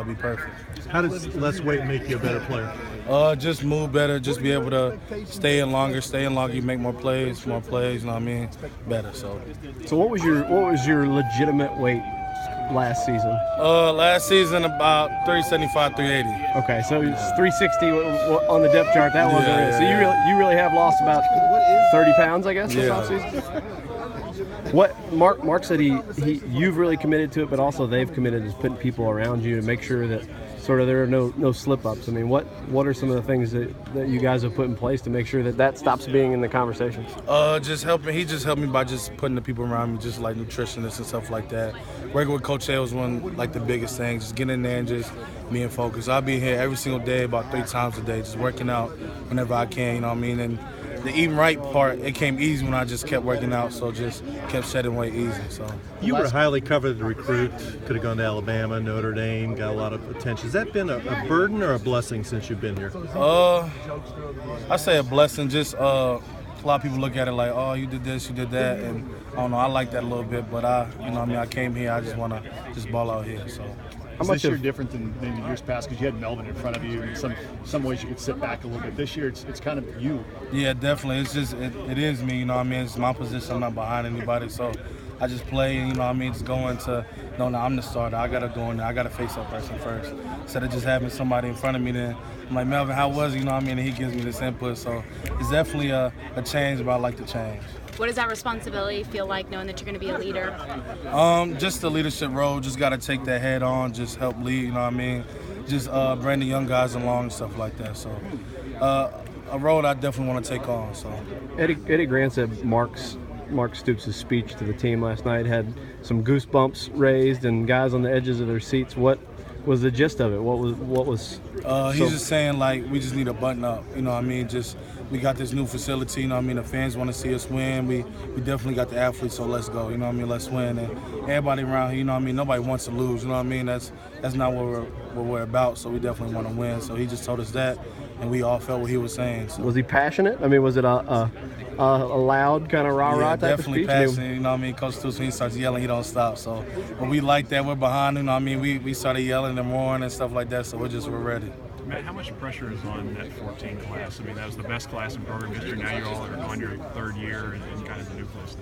be perfect. How does less weight make you a better player? Just move better, just be able to stay in longer, you make more plays, you know what I mean? Better, so. So what was your legitimate weight last season? Last season about 375, 380. Okay, so it's 360 on the depth chart. That wasn't it. So you really have lost about 30 pounds, I guess, this offseason? What Mark said you've really committed to it, but also they've committed to putting people around you to make sure that sort of there are no slip-ups. I mean, what are some of the things that you guys have put in place to make sure that stops being in the conversation? Just helping. He just helped me by just putting the people around me, just like nutritionists and stuff like that. Working with Coach A was like the biggest thing. Just getting in there and just being focused. I'll be here every single day, about 3 times a day, just working out whenever I can. You know what I mean? And the eating right part, it came easy when I just kept working out, so just kept shedding weight easy. So you were a highly coveted recruit, could have gone to Alabama, Notre Dame, got a lot of attention. Has that been a burden or a blessing since you've been here? I say a blessing. Just a lot of people look at it like, oh, you did this, you did that, and I don't know. I like that a little bit, but I came here. I just want to just ball out here. So. Is this year different than years past because you had Melvin in front of you? In some ways you could sit back a little bit. This year it's kind of you. Yeah, definitely. It's just it is me. You know what I mean? It's my position. I'm not behind anybody, so I just play. And, you know what I mean? Just go into no, I'm the starter. I gotta go in there. I gotta face that person first instead of just having somebody in front of me. Then I'm like, Melvin, how was it? You know what I mean? And he gives me this input. So it's definitely a change, but I like the change. What does that responsibility feel like, knowing that you're going to be a leader? Just the leadership role. Just got to take that head on. Just help lead. You know what I mean? Just bring the young guys along and stuff like that. So a role I definitely want to take on. So Eddie Grant said Mark Stoops' speech to the team last night had some goosebumps raised and guys on the edges of their seats. What was the gist of it? What was? He's just saying like we just need to button up. You know what I mean? Just we got this new facility. You know what I mean? The fans want to see us win. We definitely got the athletes, so let's go. You know what I mean? Let's win. And everybody around here, you know what I mean? Nobody wants to lose. You know what I mean? That's not what we're about. So we definitely want to win. So he just told us that, and we all felt what he was saying. So. Was he passionate? I mean, was it a loud kind of rah-rah type of speech? Definitely passionate. You know what I mean? Coach Stoops, when he starts yelling, he don't stop. So when we like that, we're behind him. You know what I mean? We started yelling and roaring and stuff like that. So we're ready. Matt, how much pressure is on that 14 class? I mean, that was the best class in program history. Now you all are on your 3rd year and kind of the nucleus.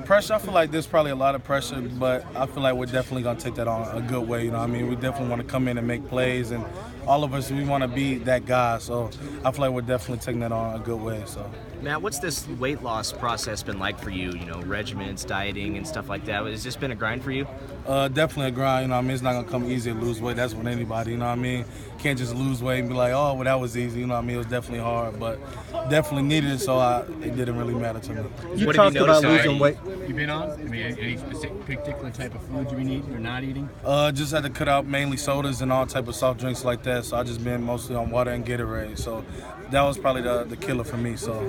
Pressure, I feel like there's probably a lot of pressure, but I feel like we're definitely going to take that on a good way. You know what I mean? We definitely want to come in and make plays, and all of us, we want to be that guy. So I feel like we're definitely taking that on a good way. So. Matt, what's this weight loss process been like for you? You know, regimens, dieting, and stuff like that. Has this been a grind for you? Definitely a grind. You know what I mean? It's not going to come easy to lose weight. That's with anybody. You know what I mean? Can't just lose weight and be like, oh, well, that was easy. You know what I mean? It was definitely hard, but definitely needed it, so it didn't really matter to me. You talked about losing weight. You've been on? I mean, any particular type of food you've been eating or not eating? Just had to cut out mainly sodas and all type of soft drinks like that, so I just been mostly on water and Gatorade. So that was probably the killer for me. So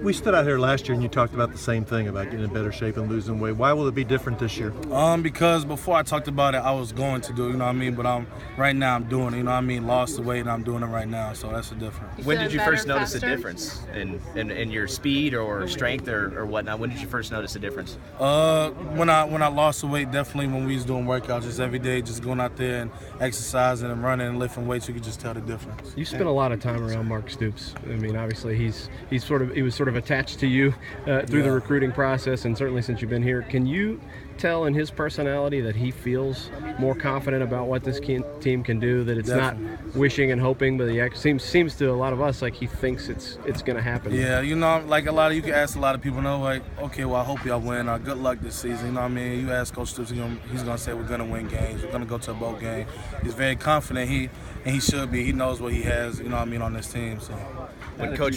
we stood out here last year and you talked about the same thing about getting in better shape and losing weight. Why will it be different this year? Because before I talked about it, I was going to do it, you know what I mean? But right now I'm doing it, you know what I mean? Lost the weight and I'm doing it right now, so that's the difference. When did you first notice a difference in your speed or strength or whatnot? When did you first notice a difference? When I lost the weight, definitely when we was doing workouts just every day, just going out there and exercising and running and lifting weights, you could just tell the difference. You spent a lot of time around Mark Stoops. I mean, obviously he was sort of attached to you through the recruiting process, and certainly since you've been here. Can you tell in his personality that he feels more confident about what this team can do, that it's Definitely. Not wishing and hoping, but he seems to a lot of us like he thinks it's going to happen? Yeah, you know, like you can ask a lot of people, like, okay, well, I hope y'all win, or good luck this season, you know what I mean? You ask Coach Stoops, he's going to say we're going to win games, we're going to go to a bowl game. He's very confident, and he should be. He knows what he has, you know what I mean, on this team. So when Coach